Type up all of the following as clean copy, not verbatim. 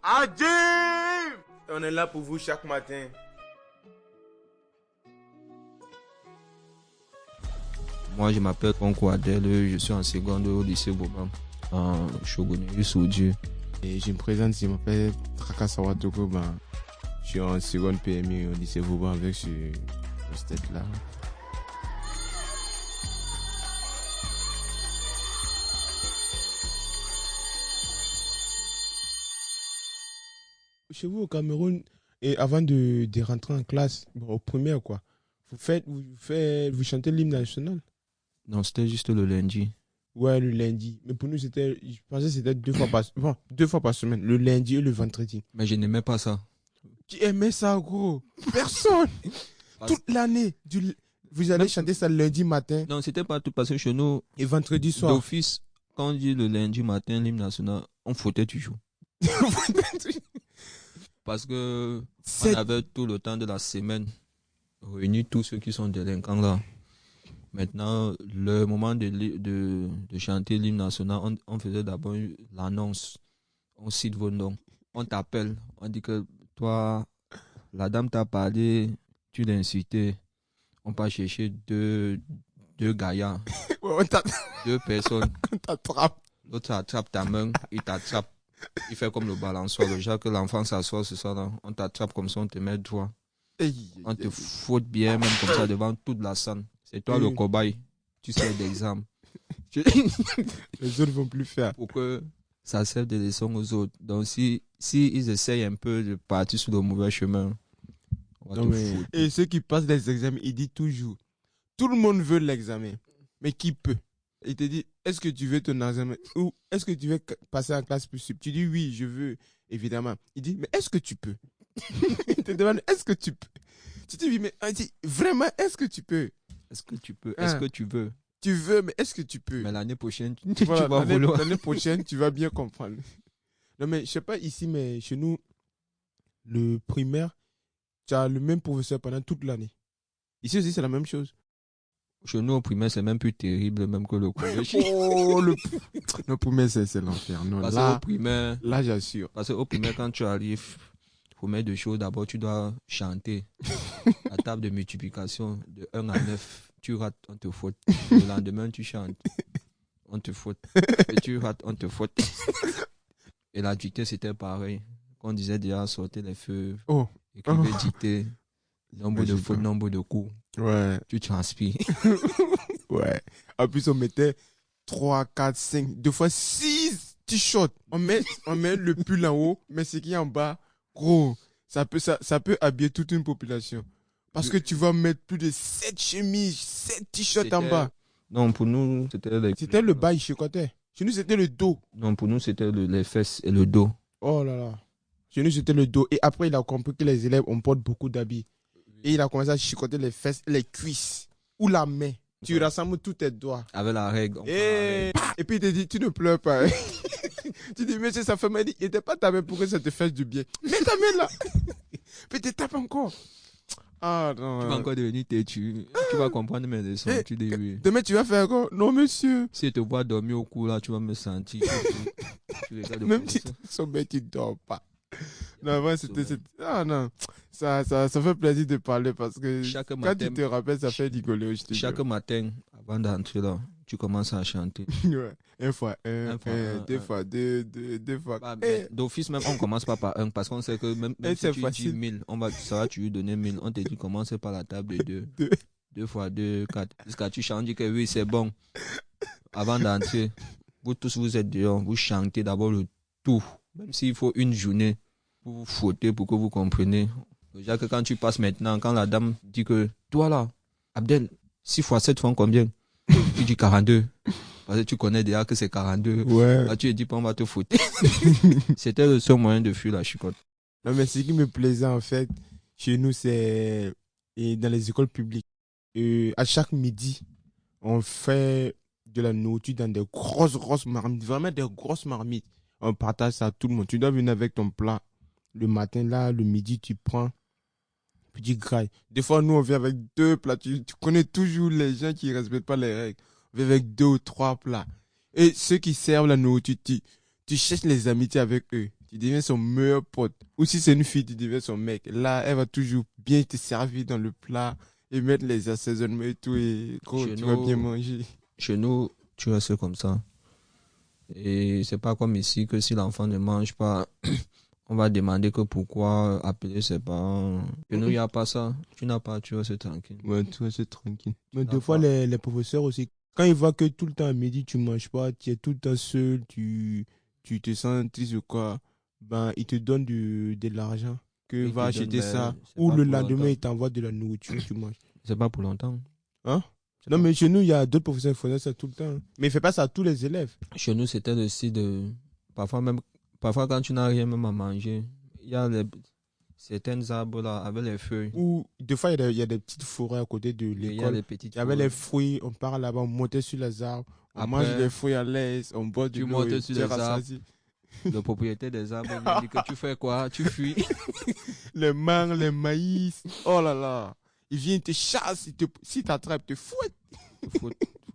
Adjim! On est là pour vous chaque matin. Moi, je m'appelle Fonko Adel, je suis en seconde au lycée Bobam, en Shogunyu Soudjou. Et je me présente, je m'appelle Trakasawa Toko, je suis en seconde PMI au lycée Bobam avec ce tête-là. Chez vous au Cameroun, et avant de rentrer en classe, au primaire quoi, vous chantez l'hymne national? Non, c'était juste le lundi. Ouais, le lundi. Mais pour nous, je pensais que c'était deux fois par semaine, le lundi et le vendredi. Mais je n'aimais pas ça. Qui aimait ça, gros? Personne. Toute l'année, vous allez chanter ça lundi matin. Non, c'était pas tout parce que chez nous, et vendredi soir. D'office, quand on dit le lundi matin, l'hymne national, on foutait toujours. Parce que on avait tout le temps de la semaine réunis tous ceux qui sont délinquants là. Maintenant, le moment de chanter l'hymne national, on faisait d'abord l'annonce. On cite vos noms. On t'appelle. On dit que toi, la dame t'a parlé, tu l'as insulté. On part chercher deux gaillards. Deux personnes. On t'attrape. L'autre attrape ta main, il t'attrape. Il fait comme le balançoire. Le genre que l'enfant s'assoit, c'est ça là. On t'attrape comme ça, on te met droit. On te fout bien, même comme ça, devant toute la salle. C'est toi le cobaye. Tu sers d'exemple. Les autres ne vont plus faire. Pour que ça serve de leçon aux autres. Donc, si ils essayent un peu de partir sur le mauvais chemin, on va te foutre. Et ceux qui passent les examens, ils disent toujours, tout le monde veut l'examen. Mais qui peut? Il te dit, est-ce que tu veux ton examen? Ou est-ce que tu veux passer en classe plus sup? Tu dis oui, je veux, évidemment. Il dit, mais est-ce que tu peux? Il te demande, est-ce que tu peux? Tu dis oui, mais il dit, vraiment, est-ce que tu peux? Est-ce que tu peux? Est-ce que tu veux? Tu veux, mais est-ce que tu peux? Mais l'année prochaine, tu vas vouloir. L'année prochaine, tu vas bien comprendre. Non, mais je sais pas ici, mais chez nous, le primaire, tu as le même professeur pendant toute l'année. Ici aussi, c'est la même chose. Chez nous, au primaire, c'est même plus terrible, même que le collège. Le primaire, c'est l'enfer. Non, parce là, qu'au primaire, là, j'assure. Parce qu'au primaire, quand tu arrives, il faut mettre deux choses. D'abord, tu dois chanter. La table de multiplication de 1 à 9. Tu rates, on te faute. Le lendemain, tu chantes. On te faute. Et tu rates, on te faute. Et la dictée, c'était pareil. Quand on disait déjà sortir les feux, écrivez dictée, nombre de fautes, nombre de coups. Ouais. Tu transpires. Ouais. En plus, on mettait 3, 4, 5, 2 fois 6 t-shirts. On met le pull en haut, mais ce qui est en bas, gros, ça peut habiller toute une population. Parce que tu vas mettre plus de 7 chemises, 7 t-shirts en bas. Non, pour nous, c'était le bas, il chicotait. Chez nous, c'était le dos. Non, pour nous, c'était les fesses et le dos. Oh là là. Chez nous, c'était le dos. Et après, il a compris que les élèves, on porte beaucoup d'habits. Et il a commencé à chicoter les fesses, les cuisses ou la main. Tu rassembles tous tes doigts. Avec la règle. Et puis il te dit, tu ne pleures pas. Tu dis, monsieur, sa femme m'a dit, il n'était pas ta main pour que ça te fasse du bien. Mets ta main là. Puis tu tapes encore. Ah non. Tu vas encore devenir têtu. Tu vas comprendre mes leçons. Tu dis oui. Demain, tu vas faire quoi? Non, monsieur. Si je te vois dormir au cou là, tu vas me sentir. Même si son mec, tu ne dors pas. Non, ouais, ah non, ça fait plaisir de parler parce que quand tu te rappelles, ça fait rigoler. Chaque matin, avant d'entrer là, tu commences à chanter. Ouais. Une fois un, deux fois deux fois. D'office même, on commence pas par un parce qu'on sait que même si tu dis 1000, ça va tu lui donner 1000. On te dit commence par la table de 2. 2 fois 2, 4. Jusqu'à tu chantes, dis que oui, c'est bon. Avant d'entrer, vous tous vous êtes dehors, vous chantez d'abord le tout. Même s'il faut une journée pour vous fouetter, pour que vous compreniez. Déjà que quand tu passes maintenant, quand la dame dit que toi là, Abdel, 6 fois 7 font combien? Tu dis 42. Parce que tu connais déjà que c'est 42. Ouais. Là, tu dis pas, on va te foutre. C'était le seul moyen de fuir la chicotte. Non, mais ce qui me plaisait en fait, chez nous, c'est dans les écoles publiques. À chaque midi, on fait de la nourriture dans des grosses marmites. Vraiment des grosses marmites. On partage ça à tout le monde. Tu dois venir avec ton plat. Le matin, là, le midi, tu prends petit graille. Des fois, nous, on vient avec 2 plats. Tu connais toujours les gens qui ne respectent pas les règles. On vient avec 2 ou 3 plats. Et ceux qui servent la nourriture, tu cherches les amitiés avec eux. tu deviens son meilleur pote. Ou si c'est une fille, tu deviens son mec. Là, elle va toujours bien te servir dans le plat et mettre les assaisonnements et tout. Et gros, tu vas bien manger. Chez nous, tu restes comme ça. Et c'est pas comme ici que si l'enfant ne mange pas, on va demander que pourquoi appeler ses parents. Chez nous, il n'y a pas ça. Tu n'as pas, tu restes tranquille. Ouais, tu restes tranquille. Mais des fois, les professeurs aussi, quand ils voient que tout le temps à midi, tu manges pas, tu es tout le temps seul, tu te sens triste ou quoi, ben, ils te donnent de l'argent. Que va acheter ça. Ou le lendemain, ils t'envoient de la nourriture, tu manges. C'est pas pour longtemps. Hein? Non, mais chez nous, il y a d'autres professeurs qui font ça tout le temps. Mais ils ne font pas ça à tous les élèves. Chez nous, c'était le style de... Parfois, quand tu n'as rien même à manger, il y a certains arbres là avec les feuilles. Ou des fois, il y a des petites forêts à côté de l'école. Il y avait les fruits, on part là-bas, on montait sur les arbres, on mange des fruits à l'aise, on boit du l'eau. Tu montes sur les arbres. Le propriétaire des arbres me dit que tu fais quoi? Tu fuis. Les mangues, les maïs. Oh là là. Il vient te chasse, si t'attrape, il te fouette. Faut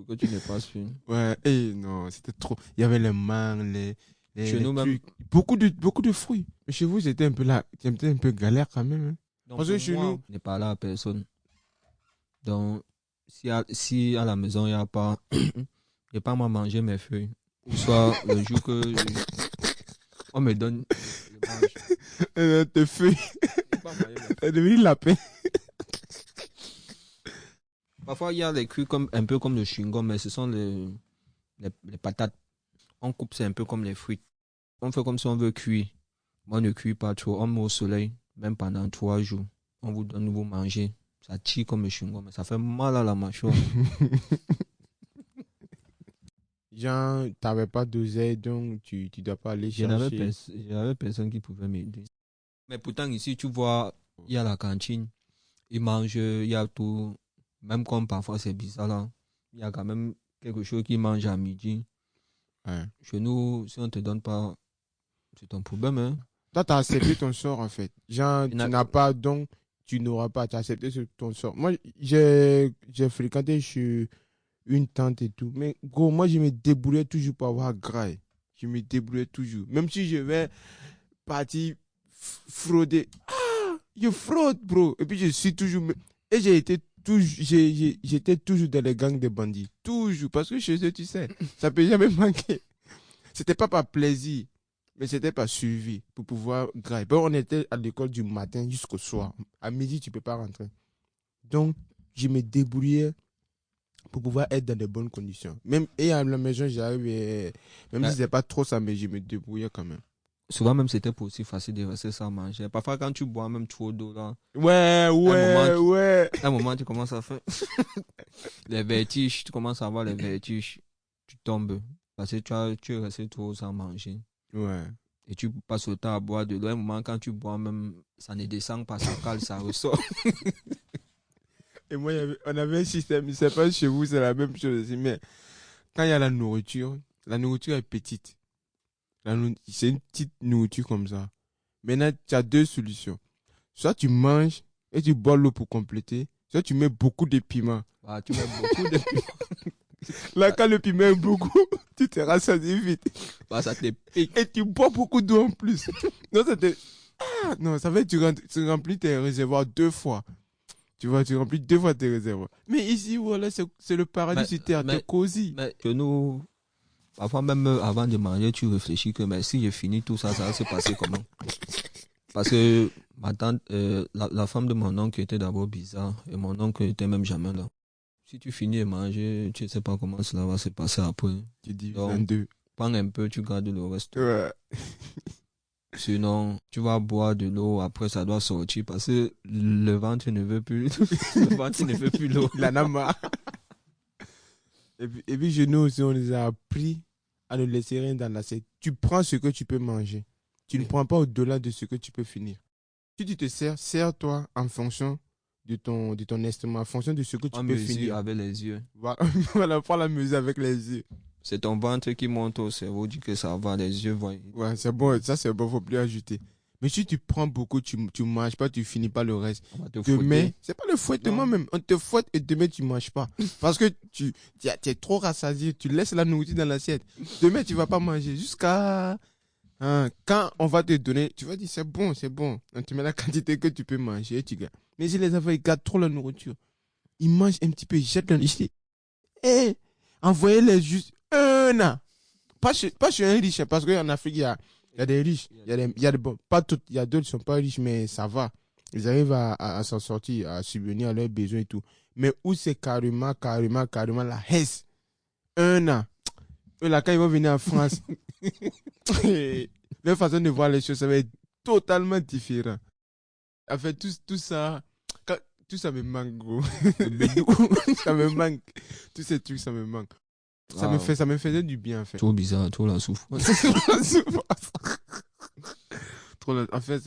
que tu ne passes plus. Ouais, et non, c'était trop. Il y avait les mangues, chez nous même. Beaucoup de fruits. Mais chez vous, c'était un peu là, c'était un peu galère quand même. Hein. Donc, parce que chez nous, on n'est pas là à personne. Donc, si à la maison, il n'y a pas, j'ai pas à manger mes feuilles. Ou soit le jour que on me donne, je mange. Tes feuilles. C'est devenu lapin. Parfois, il y a les cuits un peu comme le chewing-gum, mais ce sont les patates. On coupe, c'est un peu comme les fruits. On fait comme si on veut cuire. Moi, on ne cuit pas trop. On met au soleil, même pendant 3 jours. On vous donne, vous manger. Ça tire comme le chewing-gum, mais ça fait mal à la mâchoire. Genre, tu n'avais pas d'oseille, donc tu ne dois pas aller chercher. J'avais personne qui pouvait m'aider. Mais pourtant, ici, tu vois, il y a la cantine. Ils mangent, il y a tout. Même comme parfois c'est bizarre là, il y a quand même quelque chose qu'ils mangent à midi. Ouais. Chez nous, si on ne te donne pas, c'est ton problème. Hein? Toi, tu as accepté ton sort en fait. Genre, tu n'as pas, donc tu n'auras pas. Tu as accepté ton sort. Moi, j'ai fréquenté chez une tante et tout. Mais gros, moi, je me débrouillais toujours pour avoir graille. Je me débrouillais toujours. Même si je vais partir frauder. Ah, je fraude, bro. Et puis, je suis toujours... Et j'étais toujours dans les gangs de bandits. Toujours. Parce que chez eux, tu sais, ça peut jamais manquer. C'était pas par plaisir, mais c'était par suivi pour pouvoir grailler. Bon, on était à l'école du matin jusqu'au soir. À midi, tu peux pas rentrer. Donc, je me débrouillais pour pouvoir être dans de bonnes conditions. Même et à la maison, j'arrive, même si c'est pas trop ça, mais je me débrouillais quand même. Souvent même c'était pas aussi facile de rester sans manger. Parfois quand tu bois même trop d'eau là. Ouais. À un moment tu commences à faire les vertiges, tu commences à avoir les vertiges, tu tombes parce que tu es resté trop sans manger. Ouais. Et tu passes le temps à boire de l'eau. À un moment quand tu bois même ça ne descend pas, ça cale, ça ressort. Et moi on avait un système, je sais pas chez vous c'est la même chose aussi, mais quand il y a la nourriture est petite. C'est une petite nourriture comme ça. Maintenant, tu as 2 solutions. Soit tu manges et tu bois l'eau pour compléter, soit tu mets beaucoup de piment. Ah, tu mets beaucoup de piment. Là, quand le piment est beaucoup, tu te rassasies vite. Bah, ça te pique. Et tu bois beaucoup d'eau en plus. Non, ça fait que tu remplis tes réservoirs 2 fois. Tu vois, tu remplis 2 fois tes réservoirs. Mais ici, voilà, c'est le paradis sur terre, t'es cosy. Mais que nous... Parfois même avant de manger, tu réfléchis que mais si je finis tout ça, ça va se passer comment? Parce que ma tante, la femme de mon oncle était d'abord bizarre et mon oncle était même jamais là. Si tu finis de manger, tu ne sais pas comment cela va se passer après. Tu dis donc, 22. Prends un peu, tu gardes le reste. Ouais. Sinon, tu vas boire de l'eau, après ça doit sortir parce que le ventre ne veut plus. Le ventre ne veut plus l'eau. Il en a marre. Et puis, chez nous aussi, on les a appris à ne laisser rien dans l'assiette. Tu prends ce que tu peux manger. Tu ne prends pas au-delà de ce que tu peux finir. Si tu te sers-toi en fonction de ton estomac, en fonction de ce que tu peux finir. Avec les yeux. Voilà, prends la mesure avec les yeux. C'est ton ventre qui monte au cerveau, dit que ça va, les yeux voient. Ouais, c'est bon, ça c'est bon, faut plus ajouter. Mais si tu prends beaucoup, tu manges pas, tu finis pas le reste. Demain, c'est pas le fouettement même. On te fouette et demain tu manges pas. Parce que tu es trop rassasié, tu laisses la nourriture dans l'assiette. Demain tu vas pas manger jusqu'à Hein, quand on va te donner, tu vas dire c'est bon. On te met la quantité que tu peux manger, tu gars. Mais si les enfants, ils gardent trop la nourriture, ils mangent un petit peu, ils jettent leur liste. Envoyez-les juste un an. Pas chez un riche, parce qu'en Afrique, il y a des riches, il y a des bons. Pas toutes, il y a d'autres qui ne sont pas riches, mais ça va. Ils arrivent à s'en sortir, à subvenir à leurs besoins et tout. Mais où c'est carrément la hesse. Un an. Eux, là, quand ils vont venir en France, leur façon de voir les choses, ça va être totalement différent. En fait, tout ça, tout ça me manque, gros. Ça me manque. Tous ces trucs, ça me manque. Ça me faisait du bien, en fait. Trop bizarre, trop la souffrance. En fait,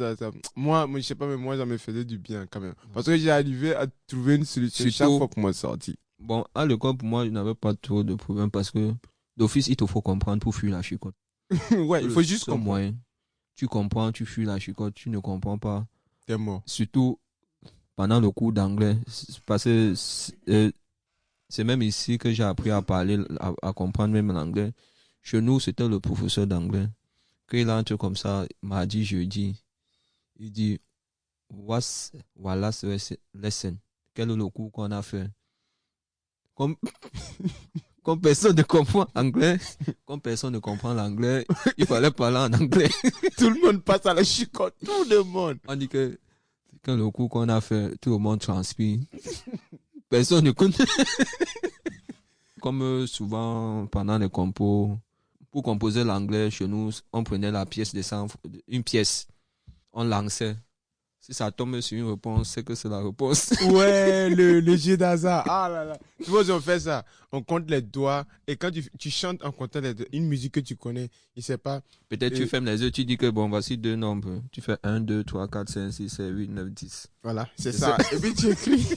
moi, je sais pas, mais moi, ça me faisait du bien, quand même. Parce que j'ai arrivé à trouver une solution chaque fois pour m'en sortir. Bon, à l'école, pour moi, je n'avais pas trop de problème parce que d'office, il te faut comprendre pour fuir la chicotte. Ouais, il faut juste comprendre. Moyen. Tu comprends, tu fuis la chicotte, tu ne comprends pas. T'es mort. Surtout pendant le cours d'anglais. Parce que c'est même ici que j'ai appris à parler, à comprendre même l'anglais. Chez nous, c'était le professeur d'anglais. Quand il entre comme ça, mardi, jeudi, il dit, voilà ce lesson. Quel est le cours qu'on a fait? Comme personne ne comprend anglais, il fallait parler en anglais. Tout le monde passe à la chicotte, tout le monde. On dit que quand le cours qu'on a fait, tout le monde transpire. Personne ne connaît. Comme souvent pendant les compos, pour composer l'anglais chez nous, on prenait la pièce une pièce, on lançait. Si ça tombe sur une réponse, c'est que c'est la réponse. Ouais, le jeu d'hasard. Ah là là. Tu vois, on fait ça. On compte les doigts. Et quand tu chantes en comptant les doigts, une musique que tu connais, il sait pas. Peut-être tu fermes les yeux, tu dis que bon, voici 2 nombres. Tu fais 1, 2, 3, 4, 5, 6, 7, 8, 9, 10. Voilà, c'est ça. Et puis tu écris.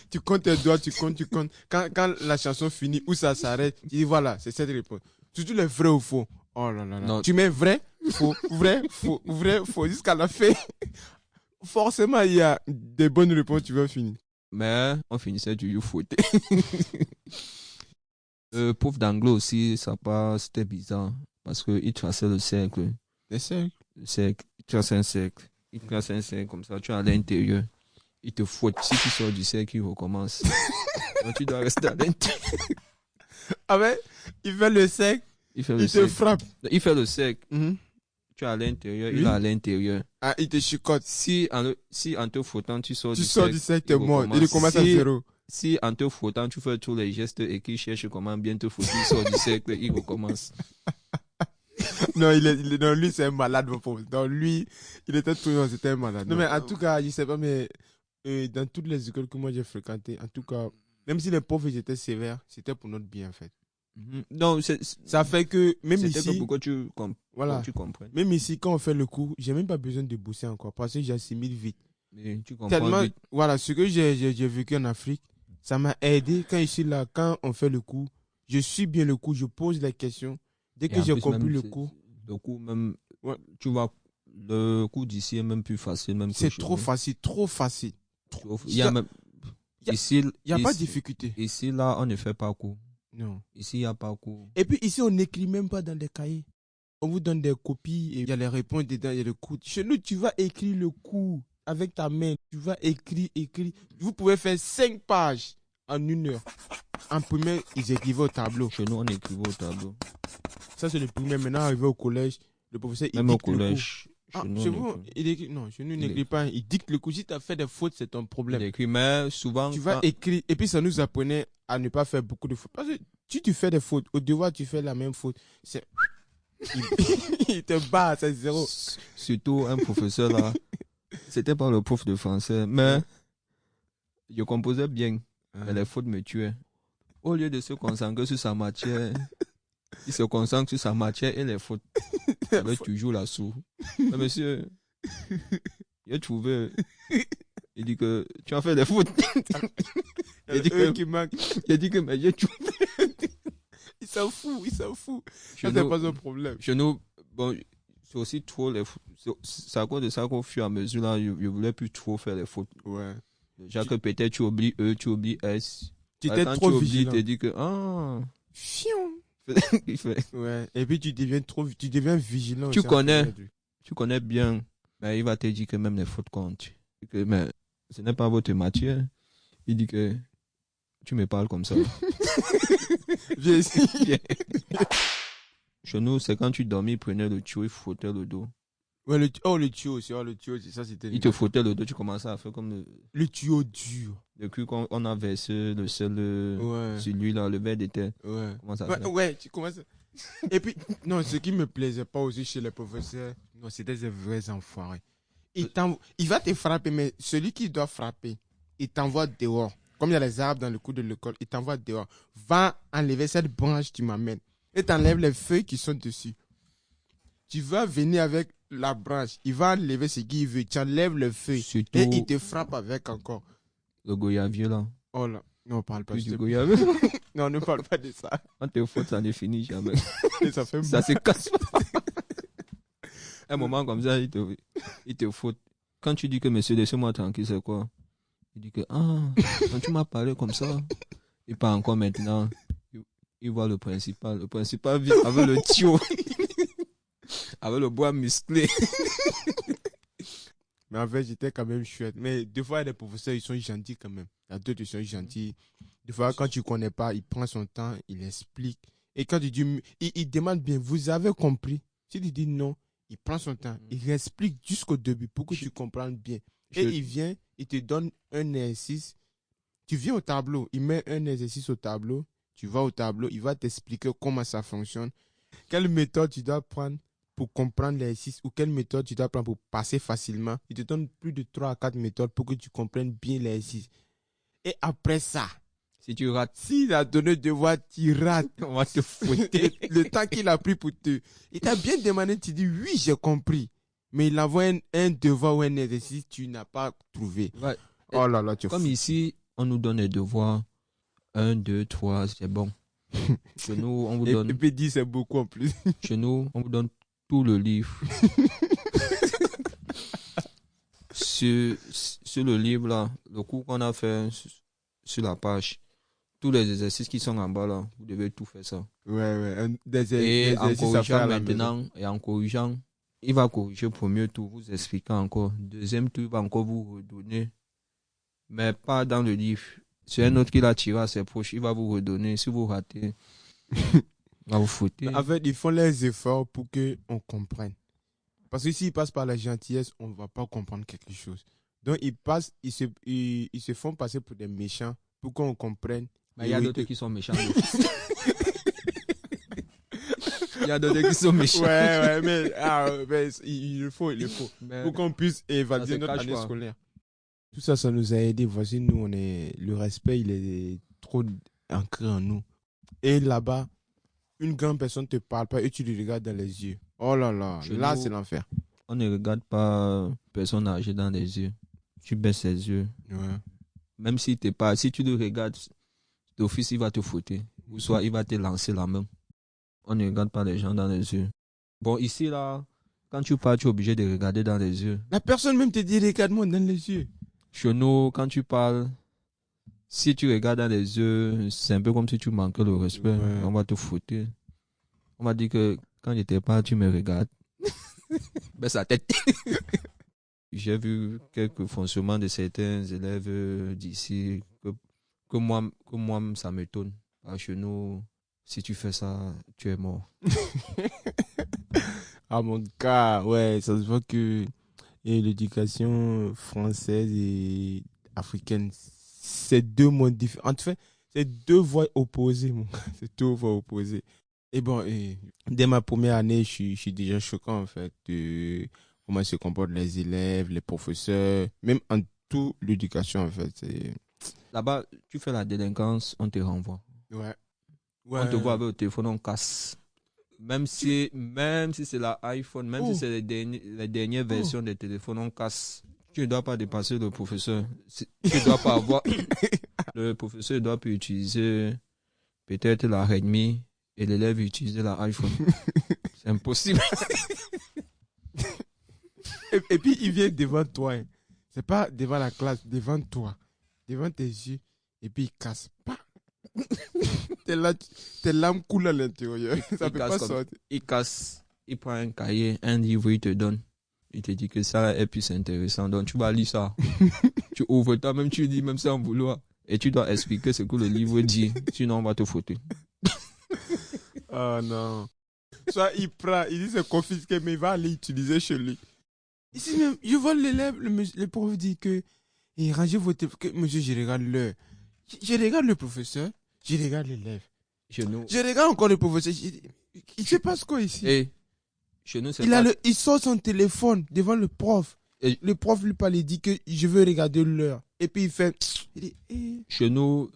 Tu comptes tes doigts, tu comptes. Quand la chanson finit, où ça s'arrête, tu dis voilà, c'est cette réponse. Surtout les vrais ou faux. Oh là là là. Non. Tu mets vrai, faux, faux, jusqu'à la fin. Forcément, il y a des bonnes réponses, tu vas finir. Mais on finissait toujours fouetté. Prof d'anglais aussi, c'était bizarre. Parce qu'il traçait le cercle. Le cercle? Le cercle. Il traçait un cercle. Il trace un cercle comme ça. Tu es à l'intérieur. Il te fouette. Si tu sors du cercle, il recommence. Donc tu dois rester à l'intérieur. Ah ouais? Il fait le cercle. Il te frappe. Il fait le cercle. Tu es à l'intérieur, il est à l'intérieur. Ah, il te chicote. Si en te frottant, tu sors du cercle. Tu sors du cercle, t'es mort. Il commence à zéro. Si en te frottant, tu fais tous les gestes et qu'il cherche comment bien te frotter, il sort du cercle, il recommence. Non, non, lui, c'est un malade, mon pauvre. Non, lui, il était toujours, c'était un malade. Non, mais en tout cas, je sais pas, mais dans toutes les écoles que moi j'ai fréquentées, en tout cas, même si les profs étaient sévères, c'était pour notre bien, en fait. Non, ça fait que même ici, que pourquoi tu comprends. Même ici, quand on fait le cours, j'ai même pas besoin de bosser encore parce que j'assimile vite. Mais tu comprends tellement vite. Voilà, ce que j'ai vécu en Afrique, ça m'a aidé quand ici là, quand on fait le cours, je suis bien le cours, je pose les questions. Dès que j'ai compris le cours, même, ouais, tu vois, le cours d'ici est même plus facile, même. C'est trop facile. Il y a même ici, il y a pas de difficulté. Ici là, on ne fait pas cours. Non. Ici, il n'y a pas cours. Et puis ici, on n'écrit même pas dans les cahiers. On vous donne des copies et il y a les réponses dedans, il y a le cours. Chez nous, tu vas écrire le cours avec ta main. Tu vas écrire. Vous pouvez faire 5 pages en 1 heure. En première, ils écrivaient au tableau. Chez nous, on écrivait au tableau. Ça, c'est le premier. Maintenant, arrivé au collège, le professeur, il même dicte au collège. Chez vous, il écrit. Non, chez nous, il n'écrit pas. Il dicte le cours. Si tu as fait des fautes, c'est ton problème. Il écrit, mais souvent. Tu vas écrire. Et puis, ça nous apprenait à ne pas faire beaucoup de fautes. Parce que si tu fais des fautes, au devoir, tu fais la même faute. Il te bat, c'est zéro. Surtout un professeur là. C'était pas le prof de français, mais je composais bien. Mais les fautes me tuaient. Au lieu de se concentrer sur sa matière, il se concentre sur sa matière et les fautes. Il avait toujours la sourde. Mais monsieur, il a trouvé. Il dit que tu as fait des fautes. Il dit que mais j'ai trouvé. Il s'en fout. Ça, c'est pas un problème. Chez nous, bon, c'est aussi trop les fautes. C'est à cause de ça qu'au fur et à mesure, là, je voulais plus trop faire les fautes. Ouais. Déjà que peut-être tu oublies E, tu oublies S. Tu étais trop vigilant. Tu te dis que, Fion. Il fait. Ouais. Et puis tu deviens vigilant. Tu connais bien, mais il va te dire que même les fautes comptent. Mais ce n'est pas votre matière. Il dit que tu me parles comme ça. Viens ici. Chez nous, c'est quand tu dormais, il prenait le tuyau, il frottait le dos. Ouais, le tuyau aussi. Le tuyau, ça c'était. Il te frottait le dos, tu commençais à faire comme le tuyau dur. Le cul qu'on a versé le sel sur lui, là, le verre d'été. Ouais. Comment ça fait? Ouais, tu commences. Et puis, non, ce qui me plaisait pas aussi chez les professeurs, non, c'était des vrais enfoirés. Il va te frapper, mais celui qui doit frapper, il t'envoie dehors. Comme il y a les arbres dans le cours de l'école, il t'envoie dehors. Va enlever cette branche, tu m'amènes. Et t'enlèves les feuilles qui sont dessus. Tu vas venir avec la branche. Il va enlever ce qu'il veut. Tu enlèves les feuilles. Surtout et il te frappe avec encore. Le goyavier, là. Oh là. Non, on parle pas du goyavier. Non, ne parle pas de ça. Quand t'es faute, ça ne finit jamais. Et ça fait ça se casse pas. Un moment comme ça, il te faute. Quand tu dis que monsieur, laissez-moi tranquille, c'est quoi? Il dit que, quand tu m'as parlé comme ça, il part encore maintenant. Il voit le principal. Le principal vit avec le tuyau. Avec le bois musclé. Mais en fait, j'étais quand même chouette. Mais des fois, les professeurs, ils sont gentils quand même. Il y a d'autres qui sont gentils. Des fois, quand tu ne connais pas, il prend son temps, il explique. Et quand tu dis, il demande bien, vous avez compris? Si tu dis non, il prend son temps. Il explique jusqu'au début pour que tu comprennes bien. Et il vient, il te donne un exercice. Tu viens au tableau, il met un exercice au tableau. Tu vas au tableau, il va t'expliquer comment ça fonctionne. Quelle méthode tu dois prendre pour comprendre l'exercice ou quelle méthode tu dois prendre pour passer facilement. Il te donne plus de 3 à 4 méthodes pour que tu comprennes bien l'exercice. Et après ça, si tu rates, s'il a donné devoir, tu rates. On va te fouetter. Le temps qu'il a pris pour te... Il t'a bien demandé, tu dis oui, j'ai compris. Mais il envoie un devoir ou un exercice, tu n'as pas trouvé. Ouais. Oh là là, tu comme ici, on nous donne des devoirs. 1, 2, 3, c'est bon. Chez nous, on vous donne... Et puis 10, c'est beaucoup en plus. Chez nous, on vous donne tout le livre. sur le livre, là, le cours qu'on a fait sur la page, tous les exercices qui sont en bas, là, vous devez tout faire ça. Ouais. Et en corrigeant maintenant, et en corrigeant, il va corriger premier tour, vous expliquant encore. Deuxième tour, il va encore vous redonner. Mais pas dans le livre. C'est un autre qui l'a tiré à ses proches, il va vous redonner. Si vous ratez, il va vous foutre. En fait, ils font les efforts pour qu'on comprenne. Parce que s'ils passent par la gentillesse, on ne va pas comprendre quelque chose. Donc, ils se font passer pour des méchants pour qu'on comprenne. Mais il y a d'autres qui sont méchants. Il y a d'autres qui sont méchants. Ouais, mais il le faut. Mais pour qu'on puisse évaluer notre année scolaire. Tout ça, ça nous a aidé. Voici, nous, le respect, il est trop ancré en nous. Et là-bas, une grande personne ne te parle pas et tu lui regardes dans les yeux. Oh là là, là, c'est l'enfer. On ne regarde pas personne âgée dans les yeux. Tu baisses ses yeux. Ouais. Même si tu le regardes, d'office, il va te foutre. Ou soit il va te lancer la main. On ne regarde pas les gens dans les yeux. Bon, ici, là, quand tu parles, tu es obligé de regarder dans les yeux. La personne même te dit, regarde-moi dans les yeux. Chez nous, quand tu parles, si tu regardes dans les yeux, c'est un peu comme si tu manquais le respect. Ouais. On va te foutre. On va dire que quand j'étais pas, tu me regardes. Ben, sa tête. J'ai vu quelques fonctionnements de certains élèves d'ici que moi, ça m'étonne. Chez nous, si tu fais ça, tu es mort. Ah, mon gars, ouais, ça se voit que l'éducation française et africaine, c'est deux mondes différents. En fait, c'est deux voies opposées, mon gars. C'est deux voies opposées. Et bon, dès ma première année, je suis déjà choquant, en fait, de comment se comportent les élèves, les professeurs, même en toute l'éducation, en fait. Là-bas, tu fais la délinquance, on te renvoie. Ouais. On te voit avec le téléphone, on casse. Même si c'est l'iPhone, même si c'est les dernières versions des téléphones, on casse. Tu ne dois pas dépasser le professeur. Tu ne dois pas avoir... Le professeur doit plus utiliser peut-être la Redmi et l'élève utiliser l'iPhone. C'est impossible. Et puis, il vient devant toi. Hein. C'est pas devant la classe, devant toi. Devant tes yeux. Et puis, il casse pas. tes larmes coulent à l'intérieur. Ça peut pas sortir. Il prend un cahier, un livre, il te donne. Il te dit que ça est plus intéressant. Donc tu vas lire ça. Tu ouvres toi-même, tu dis même sans vouloir. Et tu dois expliquer ce que le livre dit. Sinon, on va te foutre. Oh non. Soit il prend, il dit c'est confisqué, mais il va aller utiliser chez lui. Ici même, je vois l'élève, le prof dit que rangez vos téléphones. Monsieur, je regarde l'heure. Je regarde le professeur, je regarde l'élève. Chez nous. Je regarde encore le professeur. Il se passe quoi ici? Et chez nous, c'est il sort son téléphone devant le prof. Et le prof lui parle, il dit que je veux regarder l'heure. Et puis il fait. Chez nous,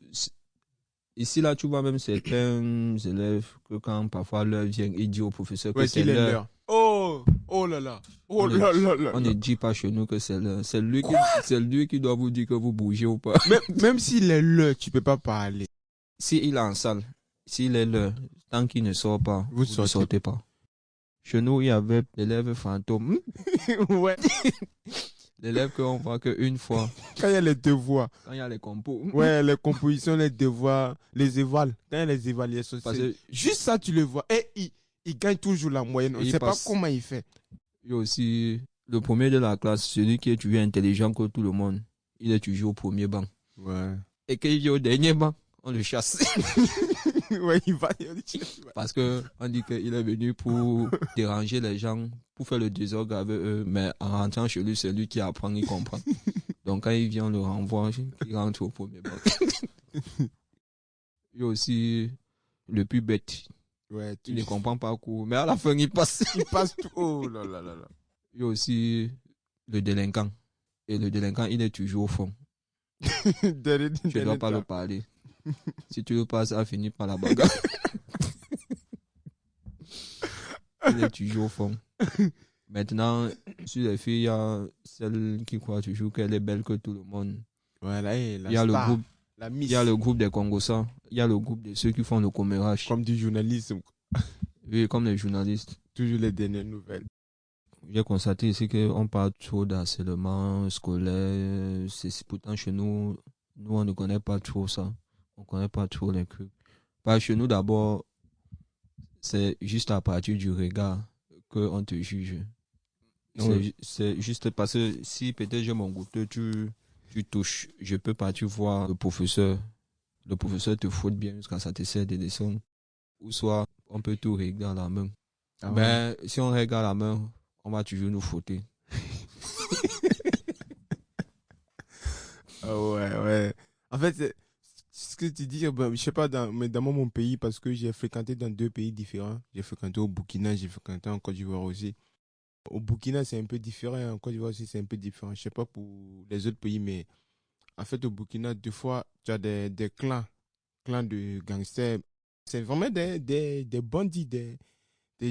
ici là, tu vois même certains élèves que quand parfois l'heure vient, ils disent au professeur que c'est l'heure. Oh là là. Oh là là. On ne dit pas chez nous que c'est l'heure. C'est lui qui doit vous dire que vous bougez ou pas. Même s'il est l'heure, tu peux pas parler. S'il est en salle, s'il est l'heure, tant qu'il ne sort pas, vous ne sortez pas. Chez nous, il y avait l'élève fantôme. Ouais. L'élève qu'on voit qu'une fois. Quand il y a les devoirs. Quand il y a les compos. Ouais, les compositions, les devoirs, les évals. Quand il y a les évaluations, juste ça, tu le vois. Et il gagne toujours la moyenne. On ne sait pas comment il fait. Il y a aussi le premier de la classe, celui qui est toujours intelligent que tout le monde. Il est toujours au premier banc. Ouais. Et quand il vient au dernier banc, on le chasse. Ouais, il va. Parce que on dit qu'il est venu pour déranger les gens, pour faire le désordre avec eux, mais en rentrant chez lui, c'est lui qui apprend, il comprend. Donc quand il vient, on le renvoie, il rentre au premier banc. Il y a aussi le plus bête. Ouais, il ne comprend pas court, mais à la fin, il passe. Il passe tout. Oh là là là là. Il y a aussi le délinquant. Et le délinquant, il est toujours au fond. Tu ne dois pas le parler. Si tu le passes, ça finit par la bagarre. Il est toujours au fond. Maintenant, sur les filles, il y a celle qui croit toujours qu'elle est belle que tout le monde. Voilà, il y a le groupe. Il y a le groupe des Congossans. Il y a le groupe de ceux qui font le commérage. Comme du journalisme. Oui, comme les journalistes. Toujours les dernières nouvelles. J'ai constaté ici qu'on parle trop d'harcèlement scolaire. Pourtant, chez nous, on ne connaît pas trop ça. On ne connaît pas trop les trucs. Parce que chez nous, d'abord, c'est juste à partir du regard qu'on te juge. Oui. C'est juste parce que si peut-être j'ai mon goûter, tu touches, je peux partir voir le professeur. Le professeur te fouette bien jusqu'à ça te sert des leçons. Ou soit, on peut tout régler à la main. Ah ouais. Mais si on règle à la main, on va toujours nous fouetter. Ah ouais. En fait, ce que tu dis, je sais pas, mais dans mon pays, parce que j'ai fréquenté dans 2 pays différents. J'ai fréquenté au Burkina, j'ai fréquenté en Côte d'Ivoire aussi. Au Burkina, c'est un peu différent. En Côte d'Ivoire aussi, c'est un peu différent. Je sais pas pour les autres pays, mais en fait, au Burkina, 2 fois, tu as des clans de gangsters. C'est vraiment des bandits, des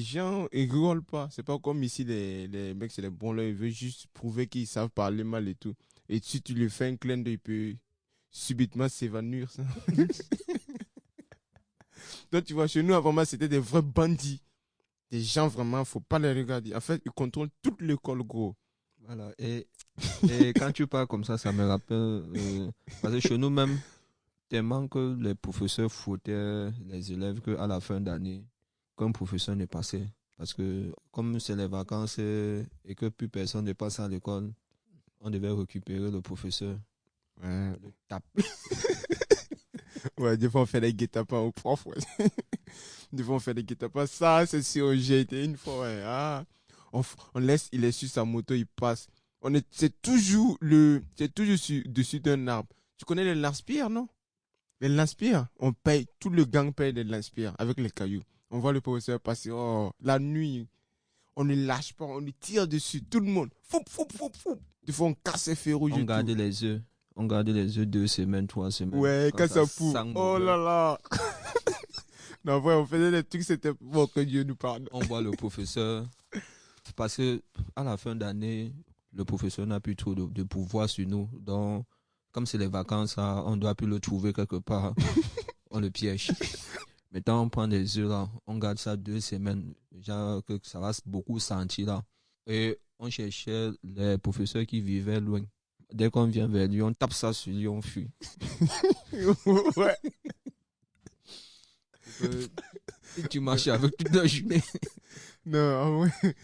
gens, ils rigolent pas. C'est pas comme ici, les mecs, c'est les bons là. Ils veulent juste prouver qu'ils savent parler mal et tout. Et si tu lui fais un clin d'œil, il peut subitement s'évanouir. Ça. Donc, tu vois, chez nous, vraiment, c'était des vrais bandits. Des gens, vraiment, faut pas les regarder. En fait, ils contrôlent toute l'école, gros. Voilà. Et quand tu parles comme ça me rappelle... parce que chez nous, même, tellement que les professeurs foutaient les élèves qu'à la fin d'année, qu'un professeur n'est passé. Parce que comme c'est les vacances et que plus personne ne passe à l'école, on devait récupérer le professeur. Ouais. Le tape. Ouais, des fois on fait des guet-apens au prof. Ouais. Des fois on fait des guet-apens. Ça, c'est si j'ai été une fois. Ouais. Ah, on laisse, il est sur sa moto, il passe. C'est toujours dessus d'un arbre. Tu connais les lance-pierres, non? Les lance-pierres, on paye, tout le gang paye les lance-pierres avec les cailloux. On voit le professeur passer, la nuit, on ne lâche pas, on lui tire dessus, tout le monde. Foup. Des fois, on casse les feux rouges. On garde les œufs. On garde les œufs 2 semaines, 3 semaines. Ouais, quand ça fout. Oh là là. Non, ouais, on faisait des trucs, c'était bon, que Dieu nous pardonne. On voit le professeur, parce que à la fin d'année, le professeur n'a plus trop de pouvoir sur nous. Donc, comme c'est les vacances, on doit plus le trouver quelque part. On le piège. Maintenant, on prend des œufs là, on garde ça 2 semaines. Déjà que ça va beaucoup sentir là. Et on cherchait les professeurs qui vivaient loin. Dès qu'on vient vers lui, on tape ça sur lui, on fuit. Ouais. Si tu marches avec toute la journée. Non, ouais.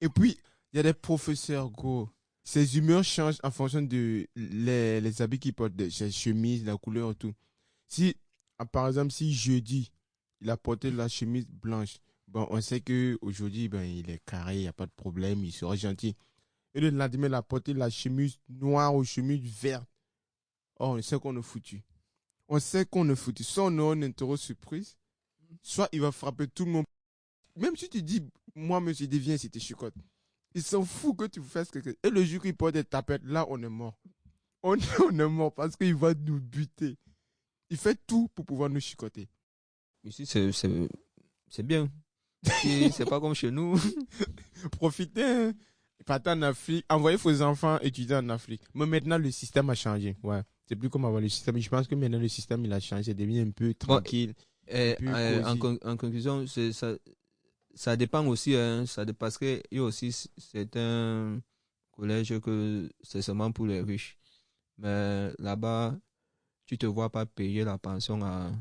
Et puis, il y a des professeurs, gros. Ses humeurs changent en fonction de les habits qu'il porte, ses chemises, la couleur et tout. Si, par exemple, si jeudi, il a porté la chemise blanche, bon, on sait qu'aujourd'hui, ben, il est carré, il n'y a pas de problème, il sera gentil. Et le lendemain, il a porté la chemise noire ou chemise verte. Oh, on sait qu'on est foutu. On sait qu'on est foutu. Soit on aura une interro surprise, soit il va frapper tout le monde. Même si tu dis, moi, monsieur, viens si tu chicotes. Il s'en fout que tu fasses quelque chose. Et le jour qu'il porte des tapettes, là, on est mort. On est mort parce qu'il va nous buter. Il fait tout pour pouvoir nous chicoter. Ici, c'est bien. C'est pas comme chez nous. Profitez, hein. Partez en Afrique, envoyez vos enfants étudier en Afrique. Mais maintenant, le système a changé. Ouais. C'est plus comme avant le système. Je pense que maintenant, le système, il a changé. C'est devenu un peu tranquille. En conclusion, ça dépend aussi. Hein, parce qu'il y a aussi certains collèges que c'est seulement pour les riches. Mais là-bas, tu te vois pas payer la pension à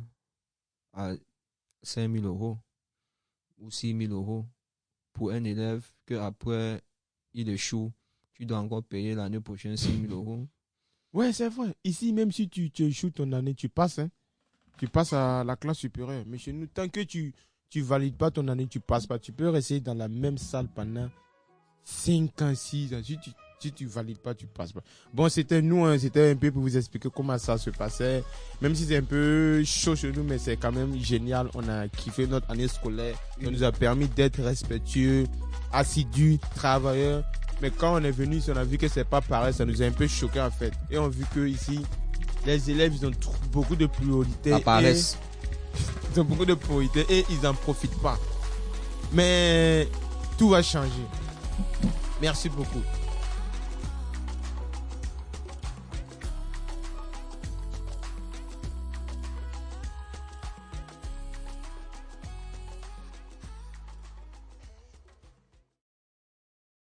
5 000 € ou 6 000 € pour un élève qu'après, il échoue. Tu dois encore payer l'année prochaine 6 000 €. Ouais, c'est vrai. Ici, même si tu échoues ton année, tu passes. Hein. Tu passes à la classe supérieure. Mais chez nous, tant que tu valides pas ton année, tu passes pas. Tu peux rester dans la même salle pendant 5 ans, 6 ans. Si tu valides pas, tu passes pas. Bon, c'était nous, hein, c'était un peu pour vous expliquer comment ça se passait. Même si c'est un peu chaud chez nous, mais c'est quand même génial. On a kiffé notre année scolaire. Ça nous a permis d'être respectueux, assidus, travailleurs. Mais quand on est venu ici, on a vu que c'est pas pareil. Ça nous a un peu choqué en fait. Et on a vu que ici, les élèves, ils ont beaucoup de priorité. La paresse. Ils ont beaucoup de priorité et ils n'en profitent pas. Mais tout va changer. Merci beaucoup.